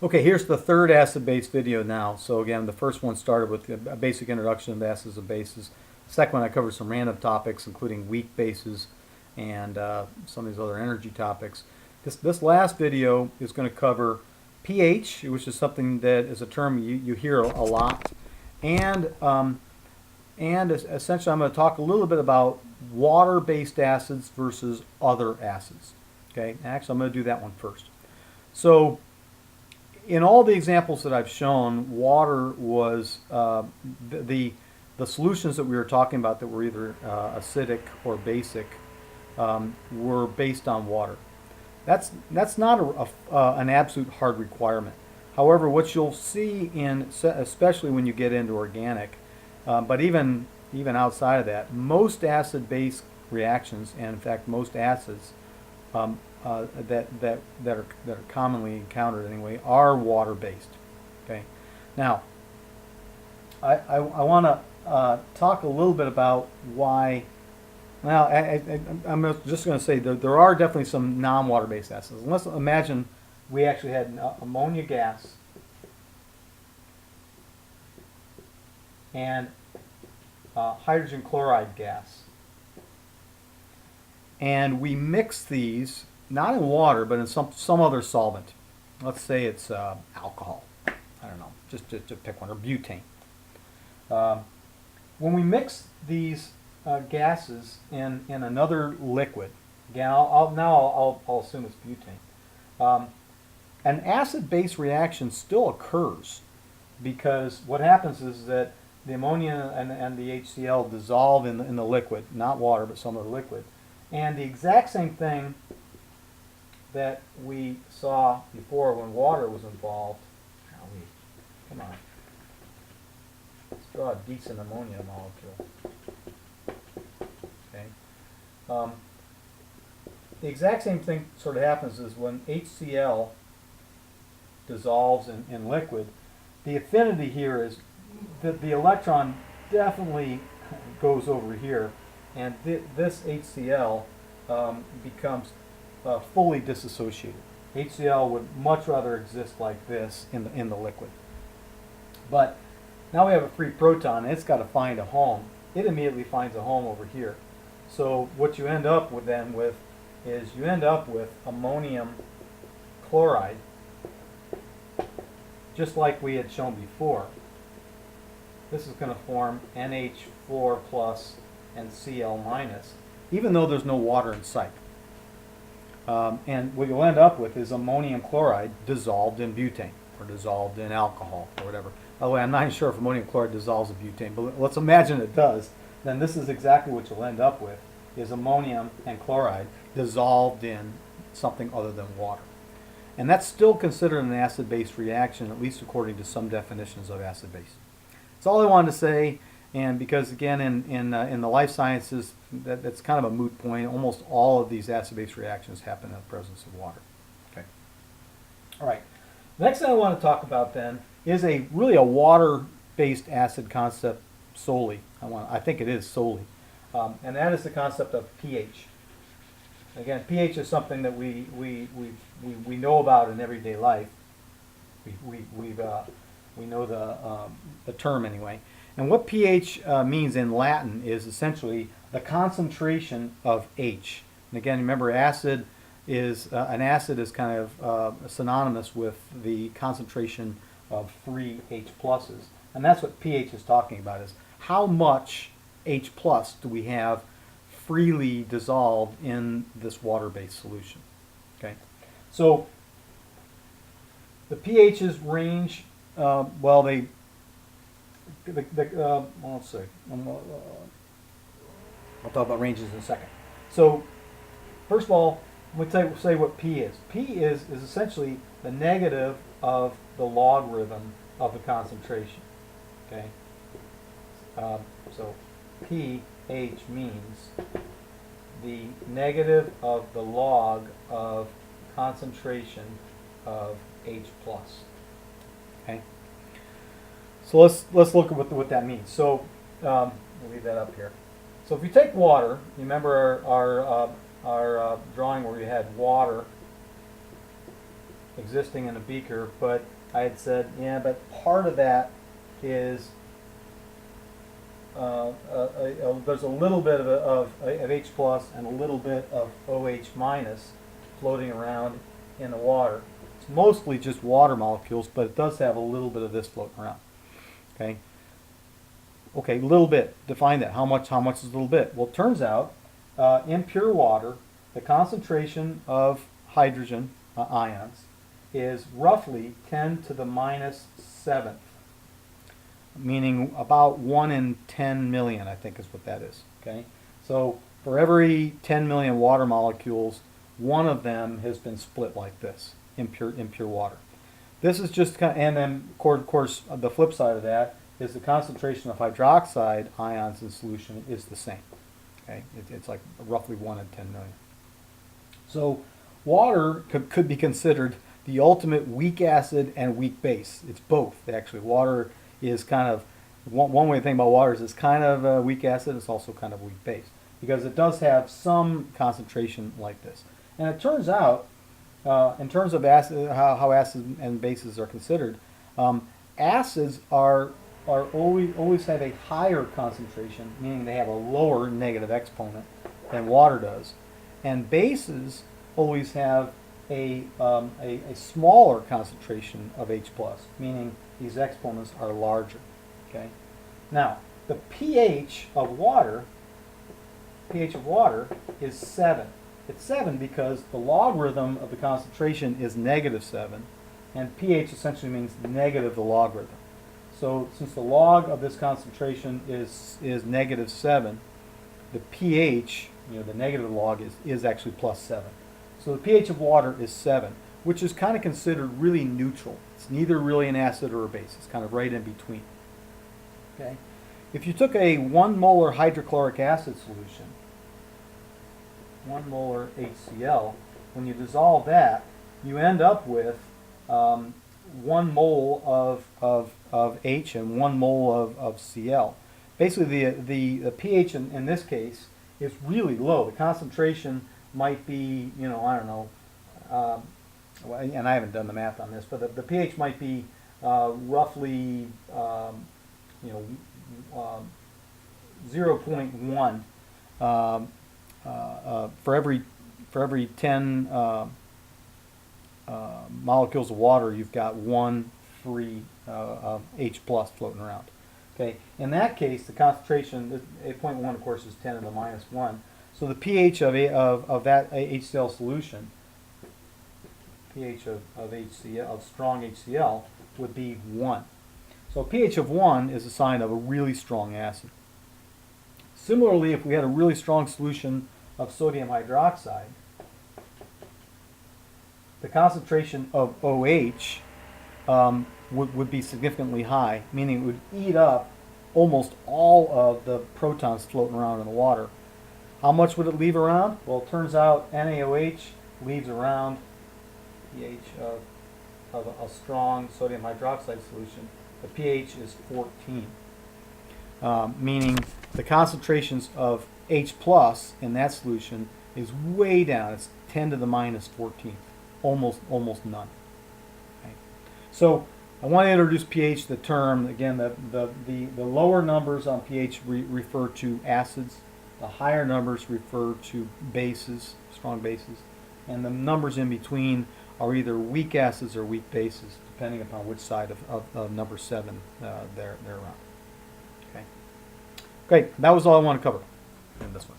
Okay, here's the third acid-base video now. So again, the first one started with a basic introduction to acids and bases. The second one, I covered some random topics, including weak bases and some of these other energy topics. This last video is going to cover pH, which is something that is a term you hear a lot, and essentially I'm going to talk a little bit about water-based acids versus other acids. Okay, actually I'm going to do that one first. So in all the examples that I've shown, water was the solutions that we were talking about that were either acidic or basic were based on water. That's not an absolute hard requirement. However, what you'll see especially when you get into organic, but even outside of that, most acid-base reactions, and in fact most acids that are commonly encountered anyway, are water-based. Okay. Now, I want to talk a little bit about why. Well, I'm just going to say there are definitely some non-water-based acids. Let's imagine we actually had ammonia gas and hydrogen chloride gas, and we mix these not in water but in some other solvent. Let's say it's alcohol. I don't know, just to pick one, or butane. When we mix these gases in another liquid, again, I'll assume it's butane. An acid-base reaction still occurs, because what happens is that the ammonia and the HCl dissolve in the liquid, not water, but some other liquid. And the exact same thing that we saw before when water was involved. Come on. Let's draw a decent ammonia molecule. Okay. The exact same thing sort of happens is when HCl dissolves in liquid, the affinity here is that the electron definitely goes over here, and this HCl becomes fully dissociated. HCl would much rather exist like this in the liquid. But now we have a free proton, and it's got to find a home. It immediately finds a home over here. So what you end up with is you end up with ammonium chloride, just like we had shown before. This is going to form NH4 plus and Cl minus, even though there's no water in sight. And what you'll end up with is ammonium chloride dissolved in butane, or dissolved in alcohol, or whatever. By the way, I'm not even sure if ammonium chloride dissolves in butane, but let's imagine it does. Then this is exactly what you'll end up with, is ammonium and chloride dissolved in something other than water. And that's still considered an acid-base reaction, at least according to some definitions of acid-base. That's all I wanted to say, and because again in the life sciences, that's kind of a moot point. Almost all of these acid-base reactions happen in the presence of water. Okay. All right. The next thing I want to talk about then is really a water-based acid concept solely. I think it is solely, and that is the concept of pH. Again, pH is something that we know about in everyday life. We know the term anyway. And what pH means in Latin is essentially the concentration of H. And again, remember, an acid is kind of synonymous with the concentration of 3 H pluses, and that's what pH is talking about: is how much H plus do we have freely dissolved in this water-based solution. Okay, so the pHs range. Well, let's see. I'll talk about ranges in a second. So, first of all, we'll say what P is. P is essentially the negative of the logarithm of the concentration. Okay. So, pH means the negative of the log of concentration of H plus. Okay. So let's look at what that means. So we'll leave that up here. So if you take water, you remember our drawing where we had water existing in a beaker, but I had said, yeah, but part of that is there's a little bit of H plus and a little bit of OH minus floating around in the water. It's mostly just water molecules, but it does have a little bit of this floating around. Okay. Okay, little bit. Define that. How much? How much is a little bit? Well, it turns out in pure water, the concentration of hydrogen ions is roughly 10 to the minus 7th, meaning about 1 in 10 million, I think is what that is. Okay, so for every 10 million water molecules, one of them has been split like this in pure water. This is just kind of, and then of course the flip side of that is the concentration of hydroxide ions in solution is the same. Okay, it's like roughly 1 in 10 million. So water could be considered the ultimate weak acid and weak base. It's both, actually. Water is kind of, one way to think about water is it's kind of a weak acid, it's also kind of a weak base, because it does have some concentration like this. And it turns out, in terms of acid, how acids and bases are considered, acids are always have a higher concentration, meaning they have a lower negative exponent than water does, and bases always have a smaller concentration of H plus, meaning these exponents are larger. Okay. Now the pH of water is 7. It's 7 because the logarithm of the concentration is -7, and pH essentially means negative the logarithm. So since the log of this concentration is -7, the pH, the negative log is actually +7. So the pH of water is 7, which is kind of considered really neutral. It's neither really an acid or a base. It's kind of right in between. Okay. If you took a 1 molar hydrochloric acid solution, 1 molar HCl, when you dissolve that, you end up with 1 mole of H and 1 mole of Cl. Basically, the pH in this case is really low. The concentration might be, I don't know, and I haven't done the math on this, but the pH might be roughly, 0.1 for every 10 molecules of water, you've got 1 free H plus floating around. Okay, in that case, the concentration, 8.1 of course is 10 to the -1. So the pH of that HCl solution, pH of HCl, of strong HCl, would be 1. So a pH of 1 is a sign of a really strong acid. Similarly, if we had a really strong solution of sodium hydroxide, the concentration of OH would be significantly high, meaning it would eat up almost all of the protons floating around in the water. How much would it leave around? Well, it turns out NaOH leaves around pH of a strong sodium hydroxide solution. The pH is 14, meaning the concentrations of H plus in that solution is way down. It's 10 to the -14, almost none. Okay. So I want to introduce pH, the term again. The lower numbers on pH refer to acids. The higher numbers refer to bases, strong bases, and the numbers in between are either weak acids or weak bases, depending upon which side of number 7 they're around. Okay. Great. That was all I want to cover in this one.